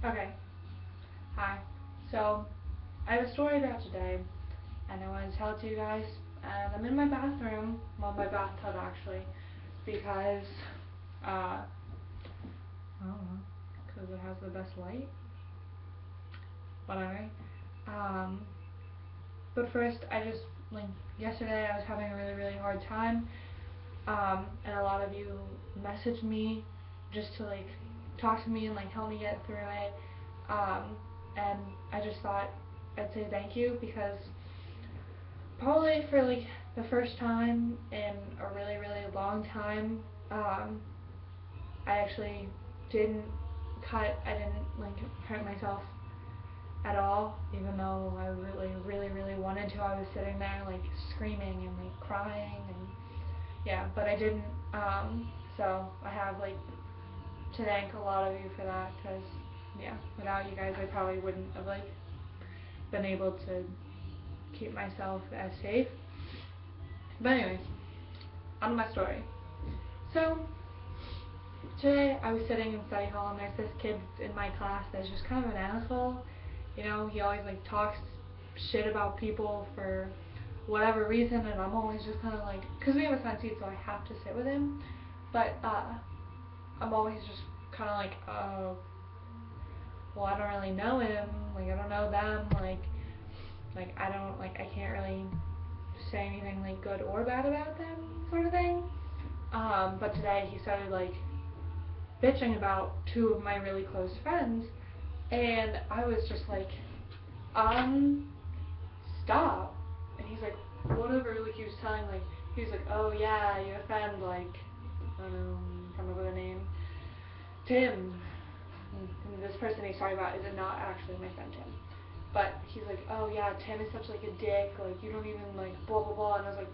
Okay, hi. So, I have a story about today, and I want to tell it to you guys. And I'm in my bathroom, well, my bathtub actually, because, I don't know, because it has the best light. Whatever. Um, but first, like, yesterday I was having a really, really hard time, and a lot of you messaged me just to, like, talk to me and, like, help me get through it. Um, and I just thought I'd say thank you because probably for like the first time in a really, really long time, I actually didn't I didn't like hurt myself at all, even though I really, really, really wanted to. I was sitting there like screaming and like crying and yeah, but I didn't. So I have like to thank a lot of you for that because yeah, without you guys, I probably wouldn't have like been able to keep myself as safe. But anyways, on to my story. So today I was sitting in study hall and there's this kid in my class that's just kind of an asshole. You know, he always like talks shit about people for whatever reason, and I'm always just kind of like, cause we have a assigned seat, so I have to sit with him. But I'm always just kind of like, well, I don't really know him. Like I don't know them. Like I don't like I can't really say anything like good or bad about them, sort of thing. But today he started like bitching about two of my really close friends, and I was just like, um, stop. And he's like, whatever. Like he was telling like he was like, oh yeah, your friend like I don't know, come up with a name, Tim. And this person he's talking about is not actually my friend Tim. But he's like, oh yeah, Tim is such like a dick, like you don't even like blah blah blah. And I was like,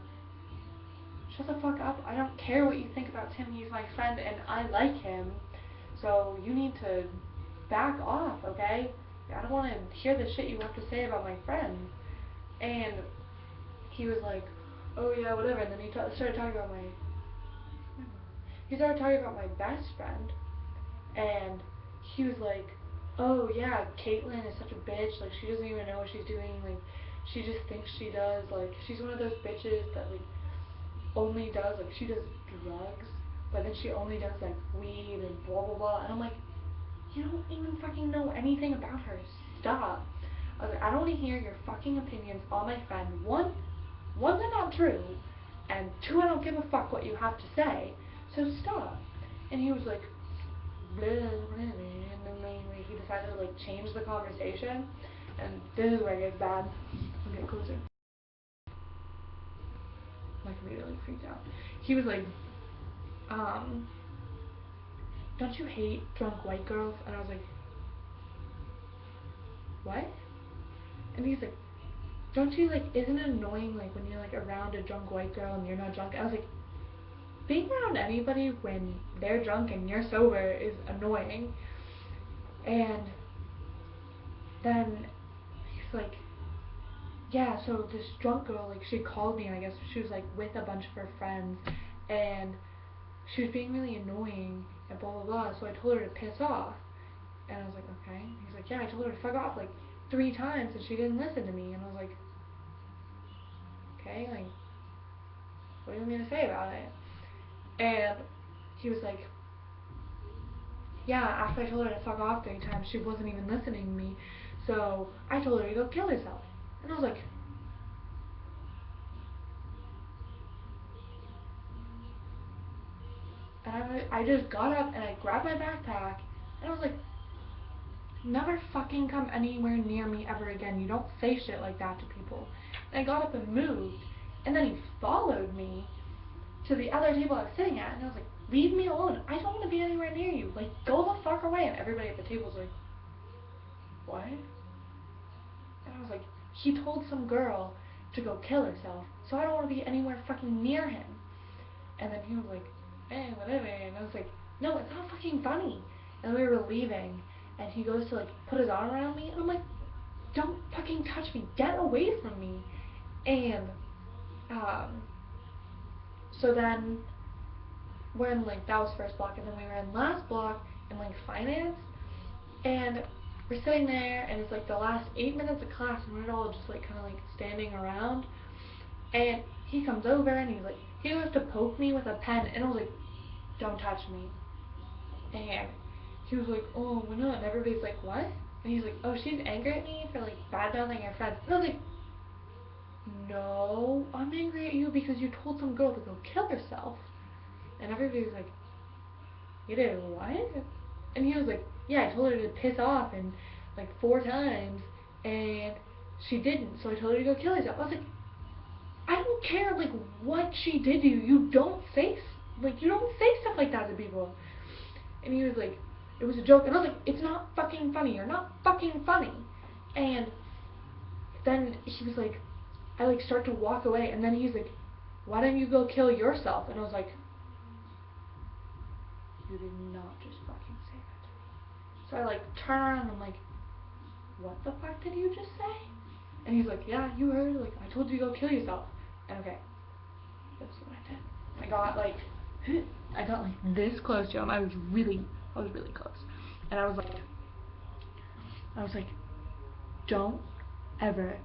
shut the fuck up. I don't care what you think about Tim. He's my friend and I like him. So you need to back off, okay? I don't want to hear the shit you have to say about my friend. And he was like, oh yeah, whatever. And then started talking about my best friend. And he was like, oh yeah, Caitlyn is such a bitch. Like she doesn't even know what she's doing. Like she just thinks she does. Like she's one of those bitches that like only does like she does drugs, but then she only does like weed and blah blah blah. And I'm like, you don't even fucking know anything about her. Stop. I was like, I don't want to hear your fucking opinions on my friend. One, they're not true, and two, I don't give a fuck what you have to say. So stop. And he was like, blah, blah, blah, and then like, he decided to like change the conversation. And this is where it gets bad. I'll get closer. My computer like freaked out. He was like, um, don't you hate drunk white girls? And I was like, what? And he's like, don't you like, isn't it annoying like when you're like around a drunk white girl and you're not drunk? I was like, being around anybody when they're drunk and you're sober is annoying. And then he's like, yeah, so this drunk girl, like she called me, and I guess she was like with a bunch of her friends, and she was being really annoying and blah blah blah. So I told her to piss off, and I was like, okay. He's like, yeah, I told her to fuck off like 3 times, and she didn't listen to me. And I was like, okay, like, what do you want me to say about it? And he was like, yeah, after I told her to fuck off 3 times, she wasn't even listening to me. So I told her to go kill herself. And I was like, and I just got up and I grabbed my backpack and I was like, never fucking come anywhere near me ever again. You don't say shit like that to people. And I got up and moved, and then he followed me to the other table I was sitting at, and I was like, leave me alone. I don't want to be anywhere near you. Like, go the fuck away. And everybody at the table was like, what? And I was like, he told some girl to go kill herself, so I don't want to be anywhere fucking near him. And then he was like, hey, whatever. And I was like, no, it's not fucking funny. And we were leaving, and he goes to like put his arm around me, and I'm like, don't fucking touch me. Get away from me. And um, so then we're in like that was first block, and then we were in last block in like finance, And we're sitting there, and it's like the last 8 minutes of class, and we're all just like kind of like standing around. And he comes over, and he goes to poke me with a pen, and I was like, "Don't touch me." And he was like, "Oh, we're not." And everybody's like, "What?" And he's like, "Oh, she's angry at me for like bad mouthing her friends." And I was like, "No, I'm angry at you because you told some girl to go kill herself." And everybody was like, "You did what?" And he was like, "Yeah, I told her to piss off and like 4 times, and she didn't. So I told her to go kill herself." I was like, "I don't care like what she did to you. You don't say stuff like that to people." And he was like, "It was a joke." And I was like, "It's not fucking funny. You're not fucking funny." And then he was like, I like start to walk away, and then he's like, "Why don't you go kill yourself?" And I was like, "You did not just fucking say that to me." So I like turn around, and I'm like, "What the fuck did you just say?" And he's like, "Yeah, you heard, like I told you to go kill yourself." And okay, that's what I did. I got like this close to him. I was really close. And I was like, "Don't ever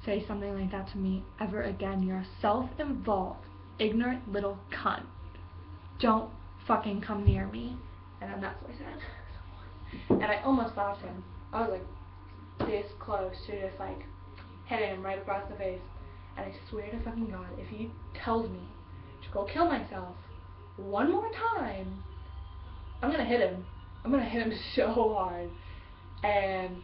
say something like that to me ever again. You're a self-involved, ignorant little cunt. Don't fucking come near me." And then that's what I said. And I almost slapped him. I was like this close to just like hitting him right across the face. And I swear to fucking God, if he tells me to go kill myself one more time, I'm gonna hit him. I'm gonna hit him so hard. And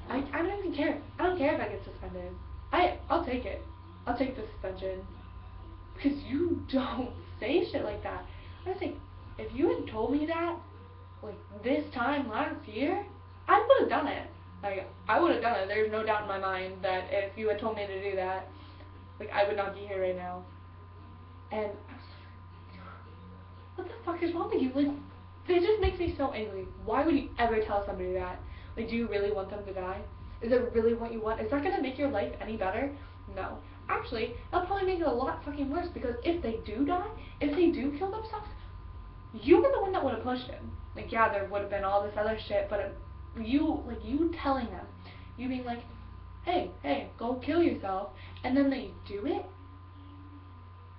I don't even care. I don't care if I get suspended. I'll take it. I'll take the suspension. Because you don't say shit like that. I think if you had told me that, like this time last year, I would have done it. Like I would have done it. There's no doubt in my mind that if you had told me to do that, like I would not be here right now. And I was like, what the fuck is wrong with you? Like, it just makes me so angry. Why would you ever tell somebody that? Like, do you really want them to die? Is it really what you want? Is that gonna make your life any better? No. Actually, that'll probably make it a lot fucking worse, because if they do die, if they do kill themselves, you were the one that would have pushed him. Like, yeah, there would have been all this other shit, but you telling them, you being like, hey, go kill yourself, and then they do it.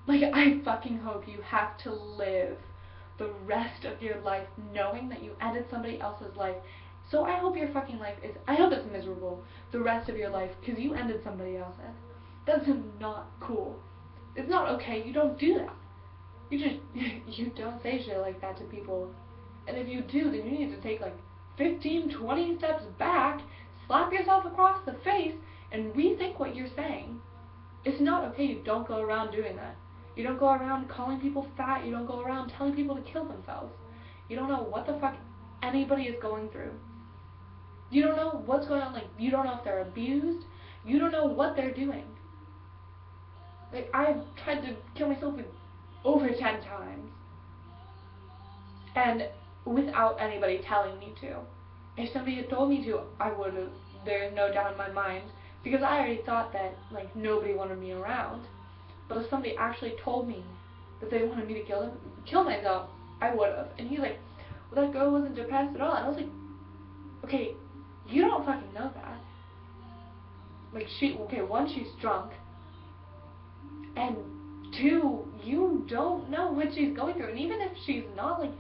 Like, I fucking hope you have to live the rest of your life knowing that you ended somebody else's life. So I hope your fucking life is, I hope it's miserable the rest of your life because you ended somebody else's. That's not cool. It's not okay. You don't do that. You just, you don't say shit like that to people. And if you do, then you need to take like 15, 20 steps back, slap yourself across the face, and rethink what you're saying. It's not okay. You don't go around doing that. You don't go around calling people fat. You don't go around telling people to kill themselves. You don't know what the fuck anybody is going through. You don't know what's going on. Like, you don't know if they're abused. You don't know what they're doing. Like, I've tried to kill myself like over 10 times. And without anybody telling me to. If somebody had told me to, I would have. There's no doubt in my mind. Because I already thought that, like, nobody wanted me around. But if somebody actually told me that they wanted me to kill myself, I would have. And he's like, "Well, that girl wasn't depressed at all." And I was like, okay, you don't fucking know that. Like, one, she's drunk, and two, you don't know what she's going through. And even if she's not, like,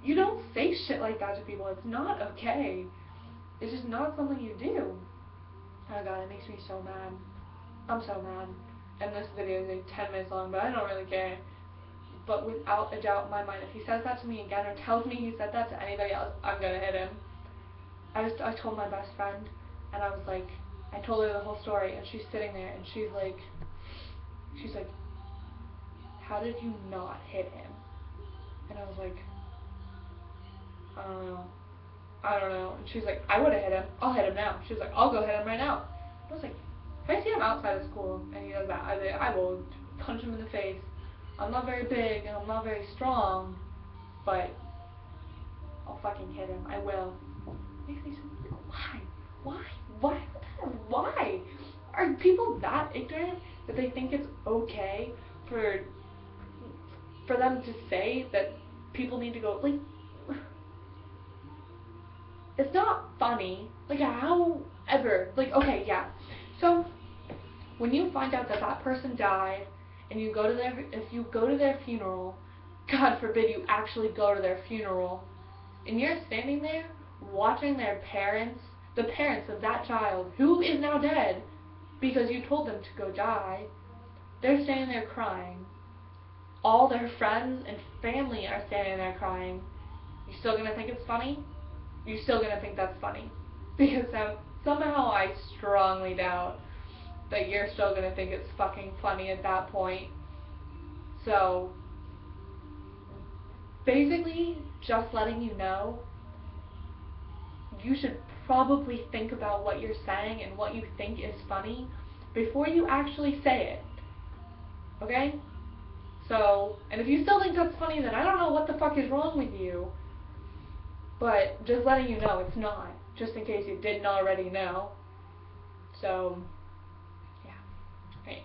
you don't say shit like that to people. It's not okay. It's just not something you do. Oh God, it makes me so mad. I'm so mad. And this video is like 10 minutes long, but I don't really care. But without a doubt in my mind, if he says that to me again or tells me he said that to anybody else, I'm gonna hit him. I told my best friend, and I was like, I told her the whole story, and she's sitting there, and she's like, "How did you not hit him?" And I was like, "I don't know. I don't know." And she's like, "I would have hit him. I'll hit him now." She was like, "I'll go hit him right now." I was like, if I see him outside of school and he does that, I will punch him in the face. I'm not very big and I'm not very strong, but I'll fucking hit him. I will. It makes me so, like, why? Why? Why? Are people that ignorant that they think it's okay for them to say that people need to go, like, it's not funny. Like, however, like, okay, yeah. So, when you find out that that person died, and you go to if you go to their funeral, God forbid you actually go to their funeral, and you're standing there watching their parents, the parents of that child, who is now dead, because you told them to go die, they're standing there crying. All their friends and family are standing there crying. You still gonna think it's funny? You're still gonna think that's funny. Because somehow I strongly doubt that you're still gonna think it's fucking funny at that point. So, basically, just letting you know, you should probably think about what you're saying and what you think is funny before you actually say it. Okay? So, and if you still think that's funny, then I don't know what the fuck is wrong with you. But just letting you know it's not, just in case you didn't already know. So, yeah. Right.